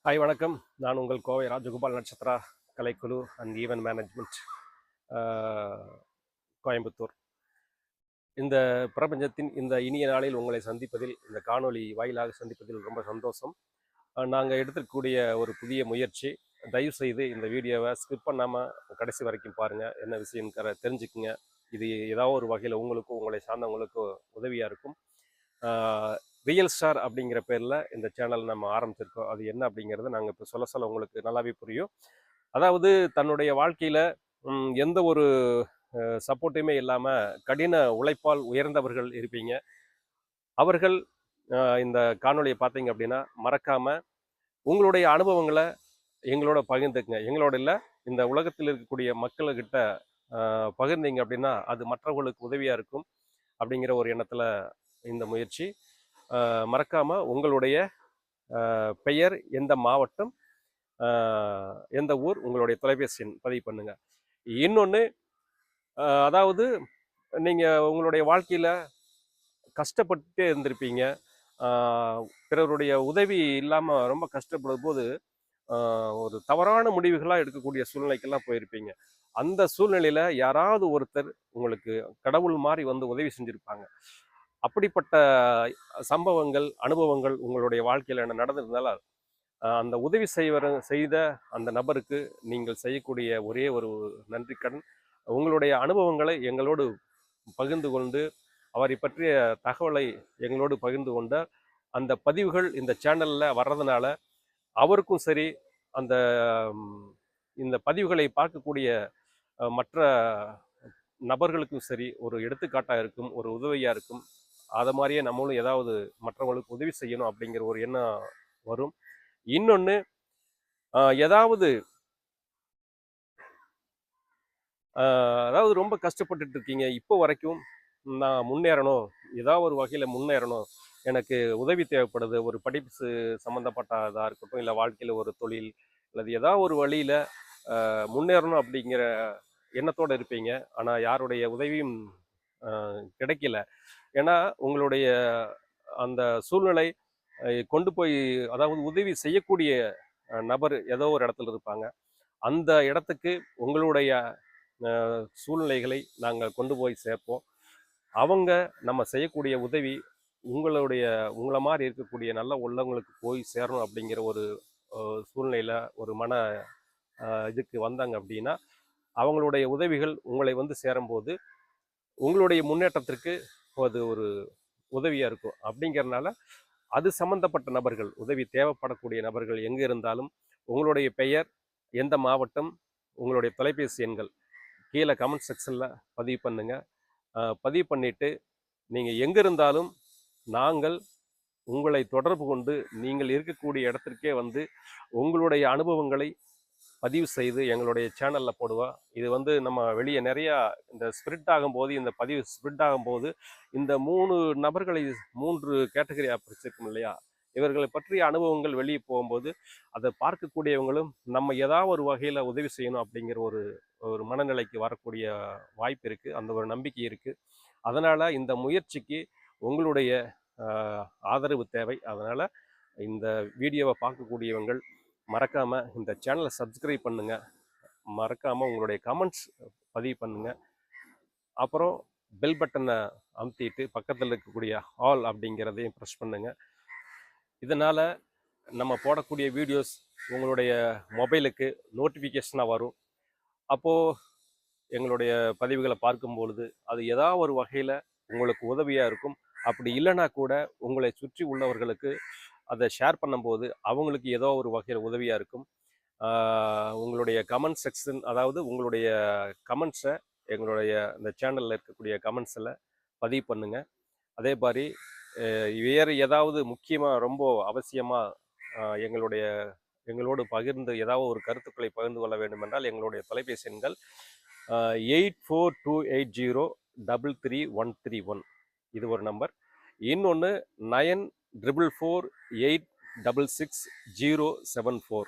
Hi வணக்கம். நான் உங்கள் கோவை ராஜகோபால் நட்சத்திரா கலைக்குழு அண்ட் ஈவென்ட் மேனேஜ்மெண்ட் கோயம்புத்தூர். இந்த பிரபஞ்சத்தின் இந்த இனிய நாளில் உங்களை சந்திப்பதில், இந்த காணொளி வாயிலாக சந்திப்பதில் ரொம்ப சந்தோஷம். நாங்கள் எடுத்துக்கூடிய ஒரு புதிய முயற்சி. தயவுசெய்து இந்த வீடியோவை ஸ்கிப் பண்ணாமல் கடைசி வரைக்கும் பாருங்கள். என்ன விஷயம் தெரிஞ்சுக்குங்க. இது ஏதாவது ஒரு வகையில் உங்களுக்கும் உங்களை சார்ந்தவங்களுக்கும் உதவியாக இருக்கும். ரியல் ஸ்டார் அப்படிங்கிற பேரில் இந்த சேனல் நம்ம ஆரம்பிச்சிருக்கோம். அது என்ன அப்படிங்கிறது நாங்கள் இப்போ சொல்ல சொல்ல உங்களுக்கு நல்லாவே புரியும். அதாவது தன்னுடைய வாழ்க்கையில் எந்த ஒரு சப்போர்ட்டுமே இல்லாமல் கடின உழைப்பால் உயர்ந்தவர்கள் இருப்பீங்க. அவர்கள் இந்த காணொலியை பார்த்தீங்க அப்படின்னா மறக்காமல் உங்களுடைய அனுபவங்களை எங்களோட பகிர்ந்துக்குங்க. எங்களோட இல்லை, இந்த உலகத்தில் இருக்கக்கூடிய மக்கள்கிட்ட பகிர்ந்தீங்க அப்படின்னா அது மற்றவர்களுக்கு உதவியாக இருக்கும் அப்படிங்கிற ஒரு எண்ணத்தில் இந்த முயற்சி. மறக்காமல் உங்களுடைய பெயர், எந்த மாவட்டம், எந்த ஊர், உங்களுடைய தொலைபேசி எண் பதிவு பண்ணுங்க. இன்னொன்று, அதாவது நீங்கள் உங்களுடைய வாழ்க்கையில் கஷ்டப்பட்டு இருந்திருப்பீங்க. பிறருடைய உதவி இல்லாமல் ரொம்ப கஷ்டப்படும் போது ஒரு தவறான முடிவுகளாக எடுக்கக்கூடிய சூழ்நிலைக்கெல்லாம் போயிருப்பீங்க. அந்த சூழ்நிலையில் யாராவது ஒருத்தர் உங்களுக்கு கடவுள் மாதிரி வந்து உதவி செஞ்சுருப்பாங்க. அப்படிப்பட்ட சம்பவங்கள், அனுபவங்கள் உங்களுடைய வாழ்க்கையில் என்ன நடந்திருந்தாலும் அந்த உதவி செய்த அந்த நபருக்கு நீங்கள் செய்யக்கூடிய ஒரே ஒரு நன்றி கடன், உங்களுடைய அனுபவங்களை எங்களோடு பகிர்ந்து கொண்டு அவரை பற்றிய தகவலை எங்களோடு பகிர்ந்து கொண்ட அந்த பதிவுகள் இந்த சேனலில் வர்றதுனால அவருக்கும் சரி, அந்த இந்த பதிவுகளை பார்க்கக்கூடிய மற்ற நபர்களுக்கும் சரி ஒரு எடுத்துக்காட்டாக இருக்கும், ஒரு உதவியாக இருக்கும். அதை மாதிரியே நம்மளும் ஏதாவது மற்றவங்களுக்கு உதவி செய்யணும் அப்படிங்கிற ஒரு எண்ணம் வரும். இன்னொன்று, ஏதாவது அதாவது ரொம்ப கஷ்டப்பட்டுட்டு இருக்கீங்க, இப்போ வரைக்கும் நான் முன்னேறணும், ஏதாவது ஒரு வகையில் முன்னேறணும், எனக்கு உதவி தேவைப்படுது, ஒரு படிப்பு சம்மந்தப்பட்டதாக இருக்கட்டும், இல்லை வாழ்க்கையில் ஒரு தொழில் அல்லது ஏதாவது ஒரு வழியில் முன்னேறணும் அப்படிங்கிற எண்ணத்தோடு இருப்பீங்க. ஆனால் யாருடைய உதவியும் கிடைக்கல. ஏன்னா உங்களுடைய அந்த சூழ்நிலை கொண்டு போய், அதாவது உதவி செய்யக்கூடிய நபர் ஏதோ ஒரு இடத்துல இருப்பாங்க. அந்த இடத்துக்கு உங்களுடைய சூழ்நிலைகளை நாங்கள் கொண்டு போய் சேர்ப்போம். அவங்க நம்ம செய்யக்கூடிய உதவி உங்களை மாதிரி இருக்கக்கூடிய நல்ல உள்ளவங்களுக்கு போய் சேரணும் அப்படிங்கிற ஒரு சூழ்நிலையில் ஒரு மன இதுக்கு வந்தாங்க அப்படின்னா, அவங்களுடைய உதவிகள் உங்களை வந்து சேரும்போது உங்களுடைய முன்னேற்றத்திற்கு அது ஒரு உதவியாக இருக்கும். அப்படிங்கிறதுனால அது சம்பந்தப்பட்ட நபர்கள், உதவி தேவைப்படக்கூடிய நபர்கள் எங்கே இருந்தாலும் உங்களுடைய பெயர், எந்த மாவட்டம், உங்களுடைய தொலைபேசி எண்கள் கீழே கமெண்ட் செக்ஷனில் பதிவு பண்ணுங்கள். பதிவு பண்ணிவிட்டு நீங்கள் எங்கே இருந்தாலும் நாங்கள் உங்களை தொடர்பு கொண்டு நீங்கள் இருக்கக்கூடிய இடத்திற்கே வந்து உங்களுடைய அனுபவங்களை பதிவு செய்து எங்களுடைய சேனலில் போடுவோம். இது வந்து நம்ம வெளியே நிறையா இந்த ஸ்ப்ரிட் ஆகும்போது, இந்த பதிவு ஸ்ப்ரிட் ஆகும்போது இந்த 3 நபர்களை 3 கேட்டகரியாக பிரிச்சிருக்கும் இல்லையா, இவர்களை பற்றிய அனுபவங்கள் வெளியே போகும்போது அதை பார்க்கக்கூடியவங்களும் நம்ம ஏதாவது ஒரு வகையில் உதவி செய்யணும் அப்படிங்கிற ஒரு ஒரு மனநிலைக்கு வரக்கூடிய வாய்ப்பு இருக்குது, அந்த ஒரு நம்பிக்கை இருக்குது. அதனால் இந்த முயற்சிக்கு உங்களுடைய ஆதரவு தேவை. அதனால் இந்த வீடியோவை பார்க்கக்கூடியவங்கள் மறக்காமல் இந்த சேனலை சப்ஸ்கிரைப் பண்ணுங்கள். மறக்காமல் உங்களுடைய கமெண்ட்ஸ் பதிவு பண்ணுங்கள். அப்புறம் பெல் பட்டனை அமுத்திட்டு பக்கத்தில் இருக்கக்கூடிய ஆல் அப்படிங்கிறதையும் ப்ரெஸ் பண்ணுங்கள். இதனால் நம்ம போடக்கூடிய வீடியோஸ் உங்களுடைய மொபைலுக்கு நோட்டிஃபிகேஷனாக வரும். அப்போது எங்களுடைய பதிவுகளை பார்க்கும்பொழுது அது ஏதாவது ஒரு வகையில் உங்களுக்கு உதவியாக இருக்கும். அப்படி இல்லைனா கூட உங்களை சுற்றி உள்ளவர்களுக்கு அதை ஷேர் பண்ணும்போது அவங்களுக்கு ஏதோ ஒரு வகையில் உதவியாக இருக்கும். உங்களுடைய கமெண்ட் செக்ஷன், அதாவது உங்களுடைய கமெண்ட்ஸை எங்களுடைய இந்த சேனலில் இருக்கக்கூடிய கமெண்ட்ஸில் பதிவு பண்ணுங்கள். அதே மாதிரி வேறு ஏதாவது முக்கியமாக ரொம்ப அவசியமாக எங்களோடு பகிர்ந்து ஏதாவது ஒரு கருத்துக்களை பகிர்ந்து கொள்ள வேண்டும் என்றால் எங்களுடைய தொலைபேசி எண்கள் 8428033131. இது ஒரு நம்பர். இன்னொன்று 9444866074.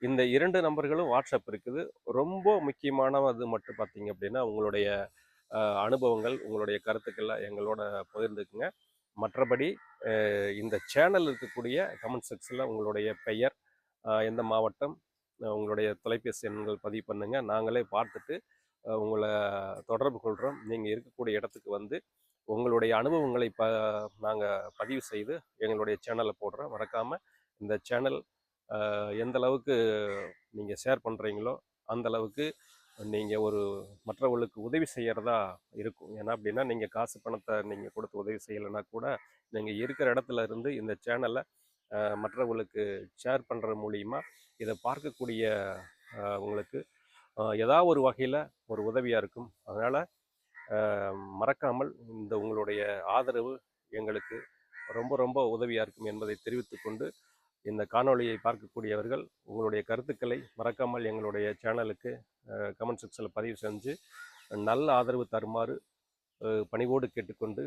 இந்த 2 நம்பர்களும் வாட்ஸ்அப் இருக்குது. ரொம்ப முக்கியமானது மட்டும் பார்த்தீங்க அப்படின்னா உங்களுடைய அனுபவங்கள், உங்களுடைய கருத்துக்களை எங்களோட பகிர்ந்துக்குங்க. மற்றபடி இந்த சேனல் இருக்கக்கூடிய கமெண்ட் செக்ஷனில் உங்களுடைய பெயர், எந்த மாவட்டம், உங்களுடைய தொலைபேசி எண்கள் பதிவு பண்ணுங்க. நாங்களே பார்த்துட்டு உங்கள தொடர்பு கொள்றோம். நீங்க இருக்கக்கூடிய இடத்துக்கு வந்து உங்களுடைய அனுபவங்களை நாங்க பதிவு செய்து எங்களுடைய சேனல்ல போடுறோம். மறக்காம இந்த சேனல் எந்த அளவுக்கு நீங்க ஷேர் பண்றீங்களோ, அந்த அளவுக்கு நீங்க ஒரு மற்றவர்களுக்கு உதவி செய்யறதா இருக்கும். ஏன்னா அப்படின்னா, நீங்க காசு பணத்த நீங்க கொடுத்து உதவி செய்யலைன்னா கூட, நீங்க இருக்கிற இடத்துல இருந்து இந்த சேனல மற்றவர்களுக்கு ஷேர் பண்றது மூலியமா, இத பார்க்கக்கூடிய உங்களுக்கு ஏதாவது ஒரு வகையில ஒரு உதவியா இருக்கும். அதனால மறக்காமல் இந்த உங்களுடைய ஆதரவு எங்களுக்கு ரொம்ப ரொம்ப உதவியா இருக்கும் என்பதை தெரிவித்துக் கொண்டு, இந்த காணொளியை பார்க்கக்கூடியவர்கள் உங்களுடைய கருத்துக்களை மறக்காமல் எங்களுடைய சேனலுக்கு கமெண்ட் செக்ஷனில் பதிவு செஞ்சு நல்ல ஆதரவு தருமாறு பணிவோடு கேட்டுக்கொண்டு,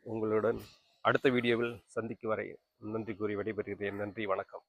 உங்களுடன் அடுத்த வீடியோவில் சந்திக்கும் வரை நன்றி கூறி விடைபெறுகிறேன். நன்றி, வணக்கம்.